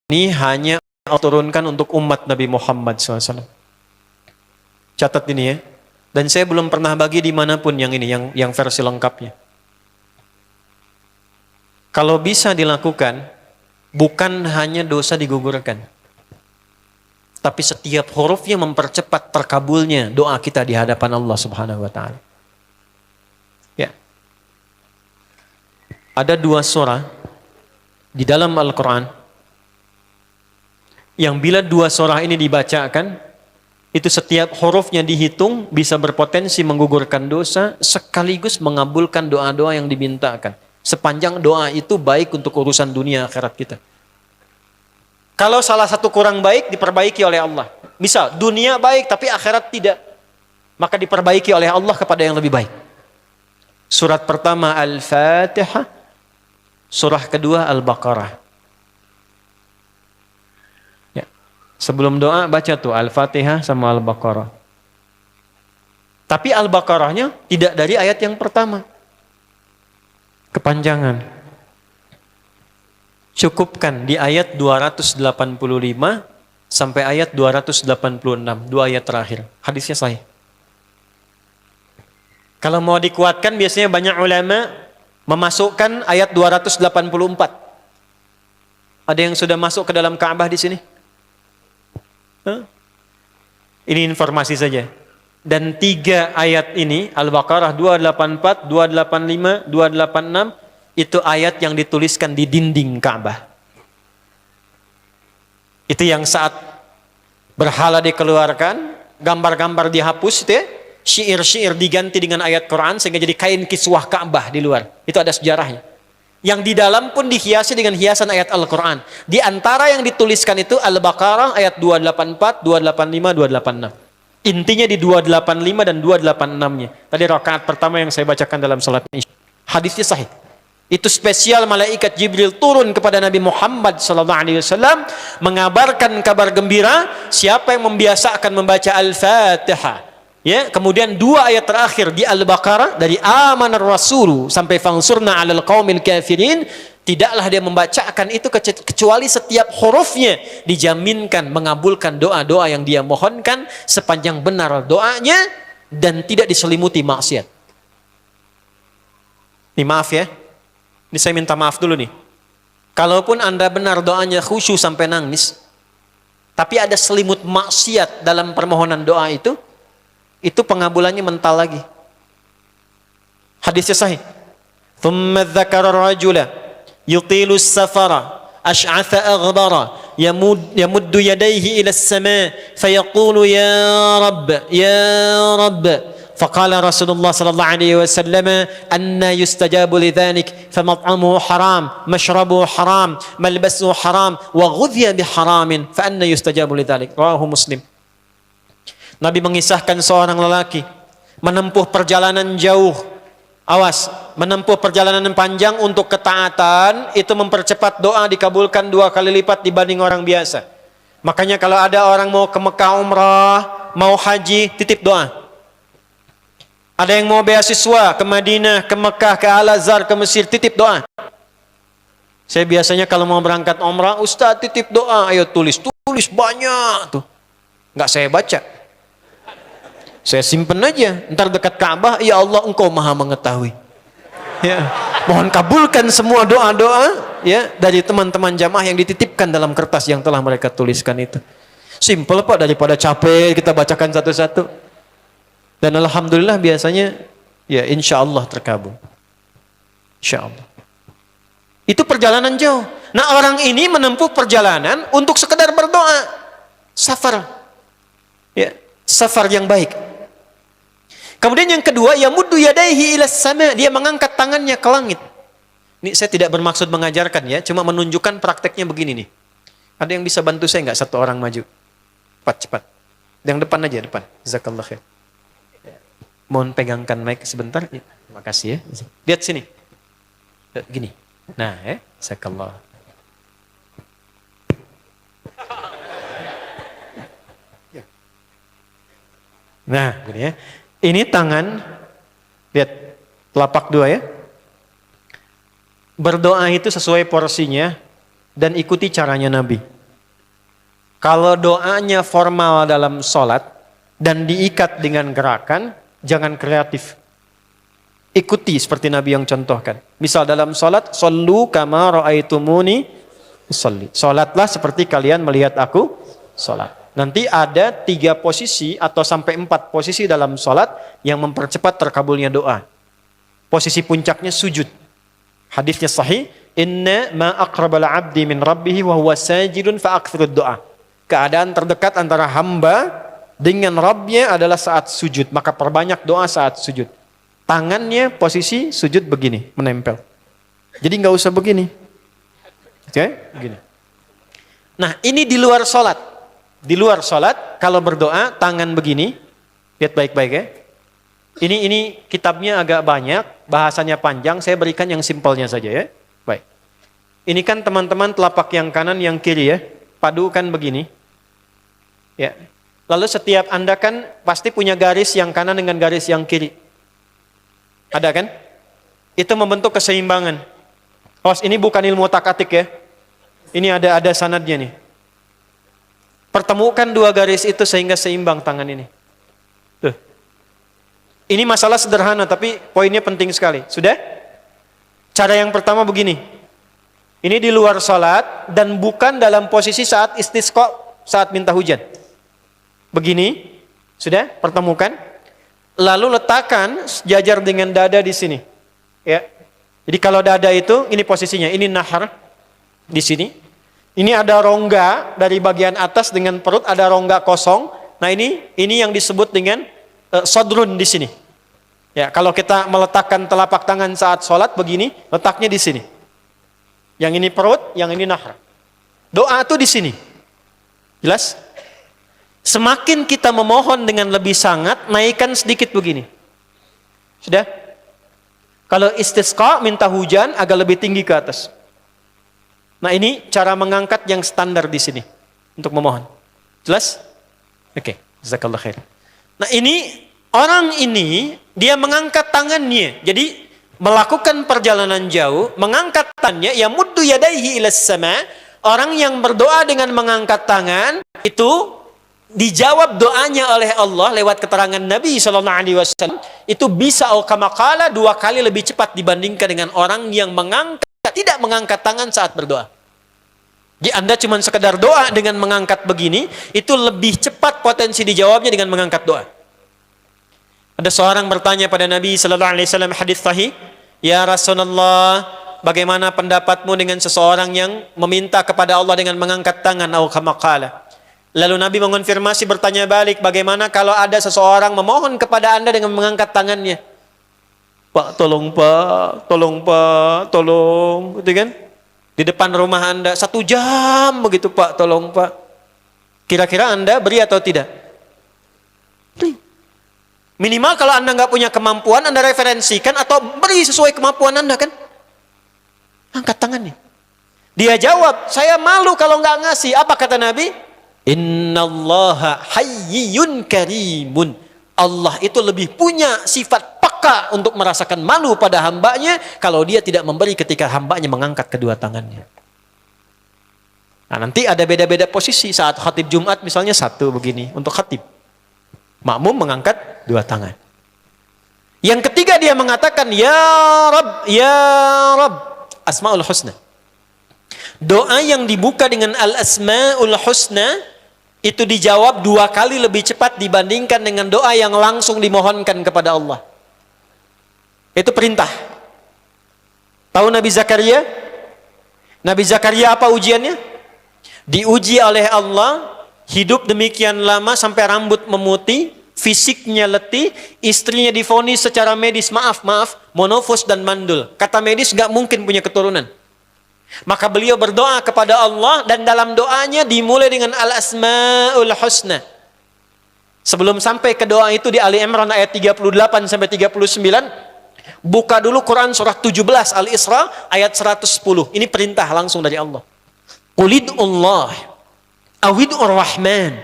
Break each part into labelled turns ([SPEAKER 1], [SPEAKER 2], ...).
[SPEAKER 1] ini hanya Allah turunkan untuk umat Nabi Muhammad SAW. Catat ini ya. Dan saya belum pernah bagi dimanapun yang ini, yang versi lengkapnya. Kalau bisa dilakukan, bukan hanya dosa digugurkan, tapi setiap hurufnya mempercepat terkabulnya doa kita di hadapan Allah Subhanahu wa Ta'ala. Ya. Ada 2 surah di dalam Al-Quran yang bila 2 surah ini dibacakan, itu setiap hurufnya dihitung bisa berpotensi menggugurkan dosa sekaligus mengabulkan doa-doa yang dimintakan. Sepanjang doa itu baik untuk urusan dunia akhirat kita. Kalau salah satu kurang baik, diperbaiki oleh Allah. Misal, dunia baik tapi akhirat tidak, maka diperbaiki oleh Allah kepada yang lebih baik. Surat pertama Al-Fatihah, surah kedua Al-Baqarah. Ya. Sebelum doa baca tuh Al-Fatihah sama Al-Baqarah. Tapi Al-Baqarahnya tidak dari ayat yang pertama. Kepanjangan. Cukupkan di ayat 285 sampai ayat 286, 2 ayat terakhir. Hadisnya sahih. Kalau mau dikuatkan biasanya banyak ulama memasukkan ayat 284. Ada yang sudah masuk ke dalam Ka'bah di sini? Ini informasi saja. Dan 3 ayat ini, Al-Baqarah 284, 285, 286, itu ayat yang dituliskan di dinding Ka'bah. Itu yang saat berhala dikeluarkan, gambar-gambar dihapus, itu ya, syair-syair diganti dengan ayat Quran sehingga jadi kain kiswah Ka'bah di luar. Itu ada sejarahnya. Yang di dalam pun dihiasi dengan hiasan ayat Al-Quran. Di antara yang dituliskan itu Al-Baqarah ayat 284, 285, 286. Intinya di 285 dan 286-nya. Tadi rakaat pertama yang saya bacakan dalam salat Isya. Hadisnya sahih. Itu spesial malaikat Jibril turun kepada Nabi Muhammad SAW mengabarkan kabar gembira siapa yang membiasakan membaca Al-Fatihah. Ya, kemudian 2 ayat terakhir di Al-Baqarah dari amanar rasulu sampai fangsurna 'alal qaumil kafirin, tidaklah dia membacakan itu kecuali setiap hurufnya dijaminkan mengabulkan doa-doa yang dia mohonkan sepanjang benar doanya dan tidak diselimuti maksiat. Ini maaf ya. Ini saya minta maaf dulu nih. Kalaupun Anda benar doanya khusyuk sampai nangis, tapi ada selimut maksiat dalam permohonan doa itu pengabulannya mental lagi. Hadisnya sahih. Thumma dzakara rajula yutilu as-safara ash'atha aghbara yamuddu yadayhi ila as-sama' fayaqulu ya rabb faqala Rasulullah sallallahu alaihi wasallam anna yustajabu lidzalik famat'amuhu haram mashrabuhu haram malbasuhu haram wa ghudhiya biharamin fa anna yustajabu lidzalik. Rawahu Muslim. Nabi mengisahkan seorang lelaki menempuh perjalanan jauh. Awas, menempuh perjalanan panjang untuk ketaatan itu mempercepat doa dikabulkan 2 kali lipat dibanding orang biasa. Makanya kalau ada orang mau ke Mekah umrah, mau haji, titip doa. Ada yang mau beasiswa ke Madinah, ke Mekah, ke Al-Azhar, ke Mesir, titip doa. Saya biasanya kalau mau berangkat umrah, Ustaz titip doa, ayo tulis banyak tuh. Nggak saya baca. Saya simpen aja, ntar dekat Ka'bah, ya Allah engkau maha mengetahui. Ya, mohon kabulkan semua doa-doa ya dari teman-teman jamaah yang dititipkan dalam kertas yang telah mereka tuliskan itu. Simple Pak, daripada capek kita bacakan satu-satu. Dan alhamdulillah biasanya ya insya Allah terkabul. Insya Allah. Itu perjalanan jauh. Nah orang ini menempuh perjalanan untuk sekedar berdoa. Safar. Ya, safar yang baik. Kemudian yang kedua, yamuddu yadaihi ilas sama', dia mengangkat tangannya ke langit. Ini saya tidak bermaksud mengajarkan ya, cuma menunjukkan prakteknya begini nih. Ada yang bisa bantu saya nggak? 1 orang maju. Cepat. Yang depan aja, depan. Jazakallah khair. Mohon pegangkan mic sebentar. Ya, terima kasih ya. Lihat sini. Gini. Nah, jazakallah. Nah, gini ya. Ini tangan, lihat telapak 2 ya. Berdoa itu sesuai porsinya dan ikuti caranya Nabi. Kalau doanya formal dalam sholat dan diikat dengan gerakan, jangan kreatif. Ikuti seperti Nabi yang contohkan. Misal dalam sholat, "Shollu kama ra'aitumuni usolli." Sholatlah seperti kalian melihat aku sholat. Nanti ada 3 posisi atau sampai 4 posisi dalam sholat yang mempercepat terkabulnya doa. Posisi puncaknya sujud. Hadisnya sahih, "Inna ma aqrabal 'abdi min rabbih wa huwa sajidun fa aktsirud doa." Keadaan terdekat antara hamba dengan Rabbnya adalah saat sujud, maka perbanyak doa saat sujud. Tangannya posisi sujud begini, menempel. Jadi nggak usah begini. Oke, begini. Nah, ini di luar sholat. Di luar sholat, kalau berdoa, tangan begini. Lihat baik-baik ya. Ini kitabnya agak banyak, bahasanya panjang, saya berikan yang simpelnya saja ya. Baik. Ini kan teman-teman telapak yang kanan, yang kiri ya. Padukan begini. Ya. Lalu setiap Anda kan pasti punya garis yang kanan dengan garis yang kiri. Ada kan? Itu membentuk keseimbangan. Oh, ini bukan ilmu otak-atik ya. Ini ada sanadnya nih. Pertemukan 2 garis itu sehingga seimbang tangan ini. Tuh. Ini masalah sederhana tapi poinnya penting sekali. Sudah? Cara yang pertama begini. Ini di luar salat dan bukan dalam posisi saat istisqa, saat minta hujan. Begini. Sudah? Pertemukan. Lalu letakkan sejajar dengan dada di sini. Ya. Jadi kalau dada itu ini posisinya, ini nahar di sini. Ini ada rongga dari bagian atas dengan perut, ada rongga kosong. Nah, ini yang disebut dengan sodrun di sini. Ya, kalau kita meletakkan telapak tangan saat sholat begini, letaknya di sini. Yang ini perut, yang ini nahar. Doa itu di sini. Jelas? Semakin kita memohon dengan lebih sangat, naikkan sedikit begini. Sudah? Kalau istisqa, minta hujan, agak lebih tinggi ke atas. Nah, ini cara mengangkat yang standar di sini untuk memohon. Jelas? Oke, jazakallah khair. Nah, ini orang ini dia mengangkat tangannya. Jadi melakukan perjalanan jauh, mengangkat tangannya, ya muddu yadaihi ilas sama. Orang yang berdoa dengan mengangkat tangan itu dijawab doanya oleh Allah lewat keterangan Nabi SAW. Itu bisa kama qala 2 kali lebih cepat dibandingkan dengan orang yang tidak mengangkat tangan saat berdoa. Jadi Anda cuma sekedar doa dengan mengangkat begini, itu lebih cepat potensi dijawabnya dengan mengangkat doa. Ada seorang bertanya pada Nabi SAW, hadis sahih, "Ya Rasulullah, bagaimana pendapatmu dengan seseorang yang meminta kepada Allah dengan mengangkat tangan?" Atau kama qala. Lalu Nabi mengonfirmasi, bertanya balik, "Bagaimana kalau ada seseorang memohon kepada Anda dengan mengangkat tangannya?" "Pak, tolong Pak, tolong Pak, tolong." Gitu kan? Di depan rumah Anda 1 jam begitu, "Pak, tolong Pak." Kira-kira Anda beri atau tidak? Beri. Minimal kalau Anda nggak punya kemampuan, Anda referensikan atau beri sesuai kemampuan Anda kan? Angkat tangannya. Dia jawab, "Saya malu kalau nggak ngasih." Apa kata Nabi? "Innallaha hayyun karimun." Allah itu lebih punya sifat peka untuk merasakan malu pada hambanya kalau dia tidak memberi ketika hambanya mengangkat kedua tangannya. Nah, nanti ada beda-beda posisi saat khatib Jumat, misalnya 1 begini untuk khatib. Makmum mengangkat 2 tangan. Yang ketiga dia mengatakan, "Ya Rabb, ya Rabb." Asmaul Husna. Doa yang dibuka dengan Al-Asmaul Husna itu dijawab 2 kali lebih cepat dibandingkan dengan doa yang langsung dimohonkan kepada Allah. Itu perintah. Tahu Nabi Zakaria? Nabi Zakaria apa ujiannya? Diuji oleh Allah, hidup demikian lama sampai rambut memutih, fisiknya letih, istrinya divonis secara medis, maaf, monofos dan mandul. Kata medis gak mungkin punya keturunan. Maka beliau berdoa kepada Allah dan dalam doanya dimulai dengan Al-Asmaul Husna. Sebelum sampai ke doa itu di Ali Imran ayat 38 sampai 39, buka dulu Quran surah 17 Al-Isra ayat 110. Ini perintah langsung dari Allah. Qulidullah awid'ur rahman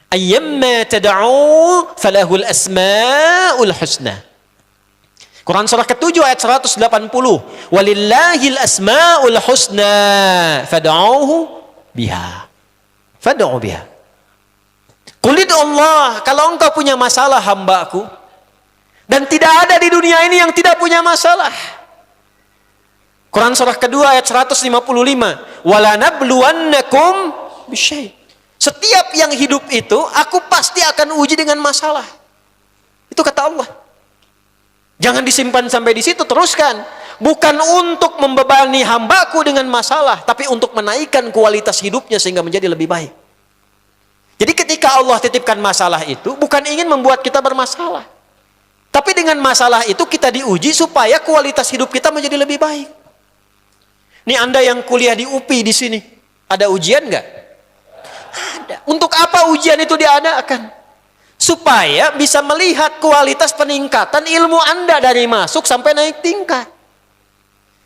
[SPEAKER 1] ayyamma tad'u falahul asmaul husna. Quran surah ke-7 ayat 180. Walillahil asmaul husna fad'uhu biha. Fad'u biha. Qul Allah, kalau engkau punya masalah hambaku, dan tidak ada di dunia ini yang tidak punya masalah. Quran surah kedua ayat 155. Wala nabluwannakum bisyai'. Setiap yang hidup itu, aku pasti akan uji dengan masalah. Itu kata Allah. Jangan disimpan sampai di situ, teruskan. Bukan untuk membebani hambaku dengan masalah, tapi untuk menaikkan kualitas hidupnya sehingga menjadi lebih baik. Jadi ketika Allah titipkan masalah itu, bukan ingin membuat kita bermasalah. Tapi dengan masalah itu kita diuji supaya kualitas hidup kita menjadi lebih baik. Nih Anda yang kuliah di UPI di sini, ada ujian nggak? Ada. Untuk apa ujian itu diadakan? Supaya bisa melihat kualitas peningkatan ilmu Anda dari masuk sampai naik tingkat.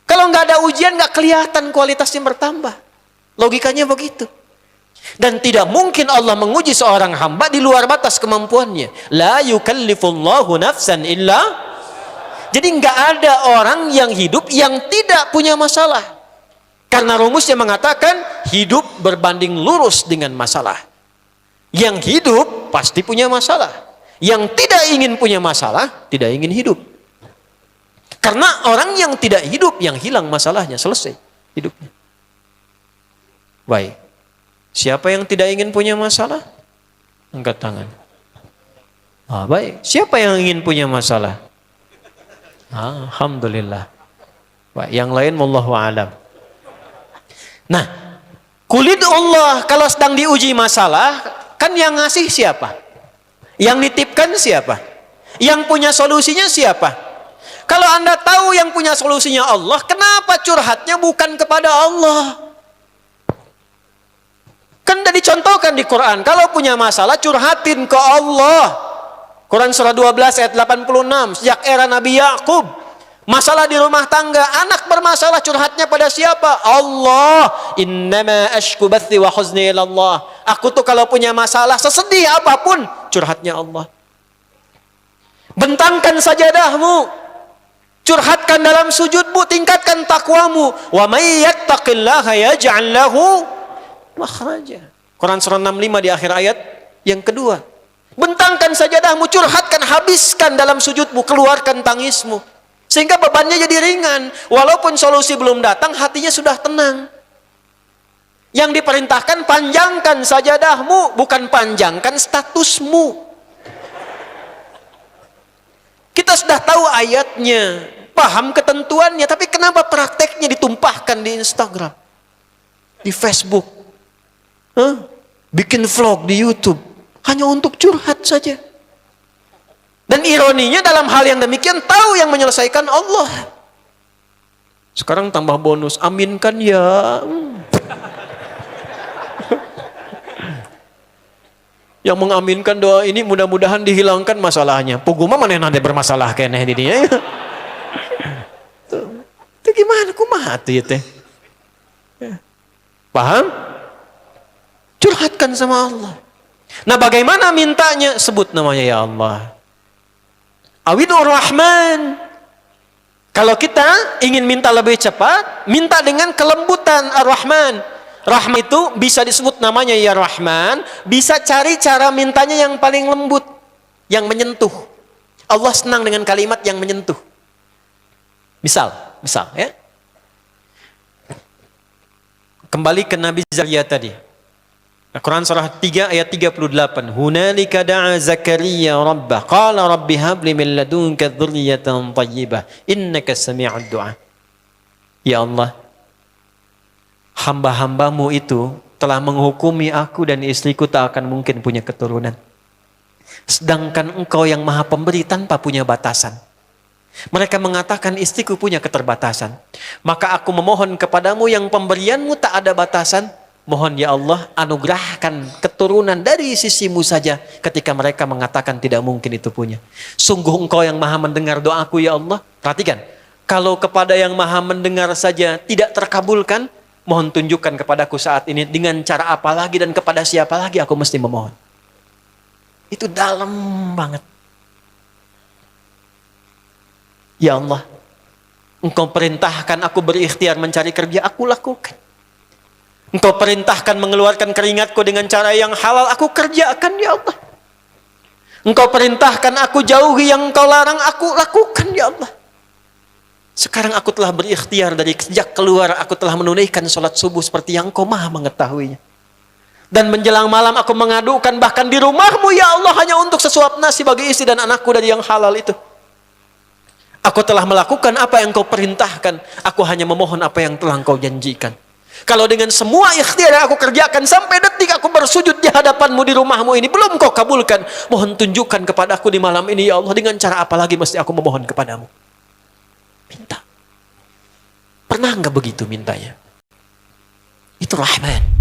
[SPEAKER 1] Kalau nggak ada ujian, nggak kelihatan kualitasnya bertambah. Logikanya begitu. Dan tidak mungkin Allah menguji seorang hamba di luar batas kemampuannya. La yukallifullahu nafsan illa. Jadi nggak ada orang yang hidup yang tidak punya masalah. Karena rumusnya mengatakan hidup berbanding lurus dengan masalah. Yang hidup pasti punya masalah. Yang tidak ingin punya masalah, tidak ingin hidup. Karena orang yang tidak hidup, yang hilang masalahnya, selesai hidupnya. Baik. Siapa yang tidak ingin punya masalah? Angkat tangan. Baik. Siapa yang ingin punya masalah? Alhamdulillah. Baik. Yang lain wallahu a'lam. Nah, kulit Allah kalau sedang diuji masalah, kan yang ngasih siapa? Yang nitipkan siapa? Yang punya solusinya siapa? Kalau Anda tahu yang punya solusinya Allah, kenapa curhatnya bukan kepada Allah? Kan sudah dicontohkan di Quran, kalau punya masalah curhatin ke Allah. Quran surah 12 ayat 86, sejak era Nabi Yakub, masalah di rumah tangga, anak bermasalah curhatnya pada siapa? Allah. Innama ashku bathi wa huzni ilallah. Aku tuh kalau punya masalah, sesedih apapun, curhatnya Allah. Bentangkan sajadahmu, curhatkan dalam sujudmu, tingkatkan takwamu. Wa may yattaqillaha yaj'al lahu makhraja. Quran surah 65 di akhir ayat yang kedua. Bentangkan sajadahmu, curhatkan, habiskan dalam sujudmu, keluarkan tangismu. Sehingga bebannya jadi ringan. Walaupun solusi belum datang, hatinya sudah tenang. Yang diperintahkan panjangkan sajadahmu, bukan panjangkan statusmu. Kita sudah tahu ayatnya, paham ketentuannya, tapi kenapa prakteknya ditumpahkan di Instagram, di Facebook, bikin vlog di YouTube, hanya untuk curhat saja. Dan ironinya dalam hal yang demikian tahu yang menyelesaikan Allah. Sekarang tambah bonus, aminkan ya. Yang mengaminkan doa ini mudah-mudahan dihilangkan masalahnya. Puguma mana nanti bermasalah keneh di dia. Itu gimana kumaha tuh teh? Paham? Curhatkan sama Allah. Nah, bagaimana mintanya? Sebut namanya ya Allah. Awidur Rahman. Kalau kita ingin minta lebih cepat, minta dengan kelembutan Ar-Rahman. Rahman itu bisa disebut namanya ya Rahman, bisa cari cara mintanya yang paling lembut, yang menyentuh. Allah senang dengan kalimat yang menyentuh. Misal ya. Kembali ke Nabi Zakaria tadi. Quran surah 3 ayat 38. Hunalika da'a Zakaria rabbah qala rabbi habli min ladunka dzurriyyatan thayyibah innaka sami'ud du'a. Ya Allah, hamba-hambamu itu telah menghukumi aku dan istriku tak akan mungkin punya keturunan. Sedangkan engkau yang maha pemberi tanpa punya batasan. Mereka mengatakan istriku punya keterbatasan. Maka aku memohon kepadamu yang pemberianmu tak ada batasan. Mohon ya Allah anugerahkan keturunan dari sisimu saja ketika mereka mengatakan tidak mungkin itu punya. Sungguh engkau yang maha mendengar doaku ya Allah. Perhatikan, kalau kepada yang maha mendengar saja tidak terkabulkan, mohon tunjukkan kepadaku saat ini dengan cara apa lagi dan kepada siapa lagi aku mesti memohon. Itu dalam banget. Ya Allah, engkau perintahkan aku berikhtiar mencari kerja, aku lakukan. Engkau perintahkan mengeluarkan keringatku dengan cara yang halal, aku kerjakan ya Allah. Engkau perintahkan aku jauhi yang engkau larang, aku lakukan ya Allah. Sekarang aku telah berikhtiar dari sejak keluar, aku telah menunaikan sholat subuh seperti yang engkau maha mengetahuinya. Dan menjelang malam aku mengadukan bahkan di rumahmu ya Allah hanya untuk sesuap nasi bagi istri dan anakku dari yang halal itu. Aku telah melakukan apa yang engkau perintahkan, aku hanya memohon apa yang telah engkau janjikan. Kalau dengan semua ikhtiar yang aku kerjakan sampai detik aku bersujud di hadapanmu di rumahmu ini belum kau kabulkan, mohon tunjukkan kepada aku di malam ini ya Allah, dengan cara apa lagi mesti aku memohon kepadamu. Minta. Pernah enggak begitu mintanya? Itu Rahman.